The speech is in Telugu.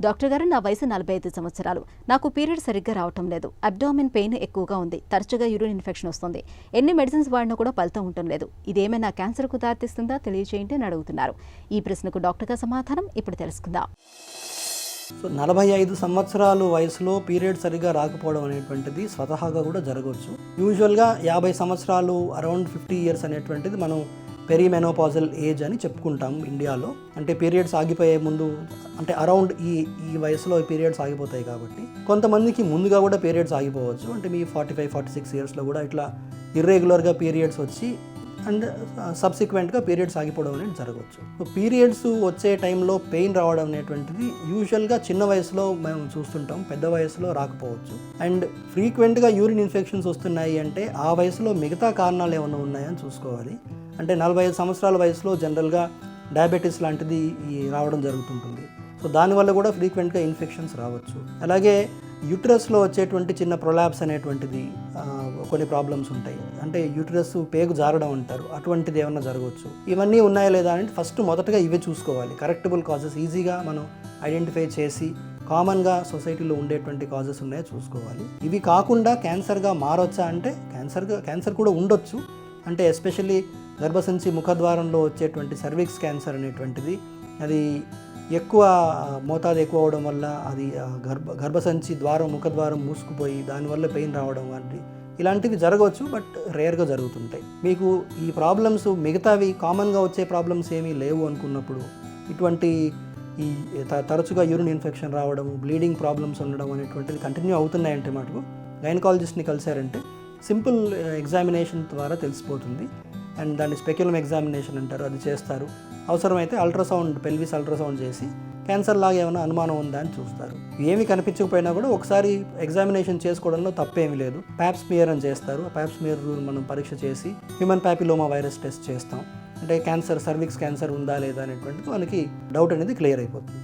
డాక్టర్ గారు, నా వయసు 45 సంవత్సరాలు. నాకు పీరియడ్ సరిగ్గా రావటం లేదు. అబ్డామిన్ పెయిన్ ఎక్కువగా ఉంది. తరచుగా యూరిన్ ఇన్ఫెక్షన్ వస్తుంది. ఎన్ని మెడిసిన్స్ వాడినా కూడా ఫలితం ఉండటం లేదు. ఇదేమైనా క్యాన్సర్కు దారితీస్తుందా తెలియజేయండి అని అడుగుతున్నారు. ఈ ప్రశ్నకు డాక్టర్ గారి సమాధానం ఇప్పుడు తెలుసుకుందాం. సో 45 సంవత్సరాల వయసులో పీరియడ్ సరిగ్గా రాకపోవడం అనేటువంటిది స్వతహాగా కూడా జరగవచ్చు. యూజువల్గా 50 సంవత్సరాలు అరౌండ్ 50 ఇయర్స్ అనేటువంటిది మనం పెరిమెనోపాజల్ ఏజ్ అని చెప్పుకుంటాము ఇండియాలో. అంటే పీరియడ్స్ ఆగిపోయే ముందు, అంటే అరౌండ్ ఈ వయసులో పీరియడ్స్ ఆగిపోతాయి కాబట్టి. కొంతమందికి ముందుగా కూడా పీరియడ్స్ ఆగిపోవచ్చు. అంటే మీ 45-46 ఇయర్స్లో కూడా ఇట్లా ఇర్రెగ్యులర్గా పీరియడ్స్ వచ్చి అండ్ సబ్సిక్వెంట్గా పీరియడ్స్ ఆగిపోవడం అనేది జరగవచ్చు. సో పీరియడ్స్ వచ్చే టైంలో పెయిన్ రావడం అనేటువంటిది యూజువల్గా చిన్న వయసులో మనం చూస్తుంటాం, పెద్ద వయసులో రాకపోవచ్చు. అండ్ ఫ్రీక్వెంట్గా యూరిన్ ఇన్ఫెక్షన్స్ వస్తున్నాయి అంటే ఆ వయసులో మిగతా కారణాలు ఏమైనా ఉన్నాయని చూసుకోవాలి. అంటే 45 సంవత్సరాల వయసులో జనరల్గా డయాబెటీస్ లాంటిది రావడం జరుగుతుంటుంది. సో దానివల్ల కూడా ఫ్రీక్వెంట్గా ఇన్ఫెక్షన్స్ రావచ్చు. అలాగే యూట్రస్లో వచ్చేటువంటి చిన్న ప్రొలాప్స్ అనేటువంటిది కొన్ని ప్రాబ్లమ్స్ ఉంటాయి. అంటే యూట్రస్ పేగు జారడం అంటారు, అటువంటిది ఏమన్నా జరగవచ్చు. ఇవన్నీ ఉన్నాయా లేదా అంటే ఫస్ట్ మొదటగా ఇవే చూసుకోవాలి. కరెక్టబుల్ కాజెస్ ఈజీగా మనం ఐడెంటిఫై చేసి కామన్గా సొసైటీలో ఉండేటువంటి కాజెస్ ఉన్నాయో చూసుకోవాలి. ఇవి కాకుండా క్యాన్సర్గా మారొచ్చా అంటే క్యాన్సర్ కూడా ఉండొచ్చు. అంటే ఎస్పెషల్లీ గర్భసంచి ముఖద్వారంలో వచ్చేటువంటి సర్విక్స్ క్యాన్సర్ అనేటువంటిది అది మోతాదు ఎక్కువ అవడం వల్ల అది గర్భసంచి ముఖద్వారం మూసుకుపోయి దానివల్ల పెయిన్ రావడం వంటి ఇలాంటివి జరగవచ్చు, బట్ రేర్గా జరుగుతుంటాయి. మీకు ఈ ప్రాబ్లమ్స్ మిగతావి కామన్గా వచ్చే ప్రాబ్లమ్స్ ఏమీ లేవు అనుకున్నప్పుడు ఇటువంటి ఈ తరచుగా యూరిన్ ఇన్ఫెక్షన్ రావడం, బ్లీడింగ్ ప్రాబ్లమ్స్ ఉండడం అనేటువంటిది కంటిన్యూ అవుతున్నాయంటే మటుకు గైనకాలజిస్ట్ని కలిశారంటే సింపుల్ ఎగ్జామినేషన్ ద్వారా తెలిసిపోతుంది. అండ్ దాన్ని స్పెక్యులమ్ ఎగ్జామినేషన్ అంటారు, అది చేస్తారు. అవసరమైతే అల్ట్రాసౌండ్, పెల్విస్ అల్ట్రాసౌండ్ చేసి క్యాన్సర్ లాగా ఏమైనా అనుమానం ఉందా అని చూస్తారు. ఏమి కనిపించకపోయినా కూడా ఒకసారి ఎగ్జామినేషన్ చేసుకోవడంలో తప్పేమీ లేదు. ప్యాప్ స్మియర్ అని చేస్తారు. ఆ ప్యాప్ స్మియర్ మనం పరీక్ష చేసి హ్యూమన్ ప్యాపిలోమా వైరస్ టెస్ట్ చేస్తాం. అంటే సర్విక్స్ క్యాన్సర్ ఉందా లేదా అనేటువంటిది మనకి డౌట్ అనేది క్లియర్ అయిపోతుంది.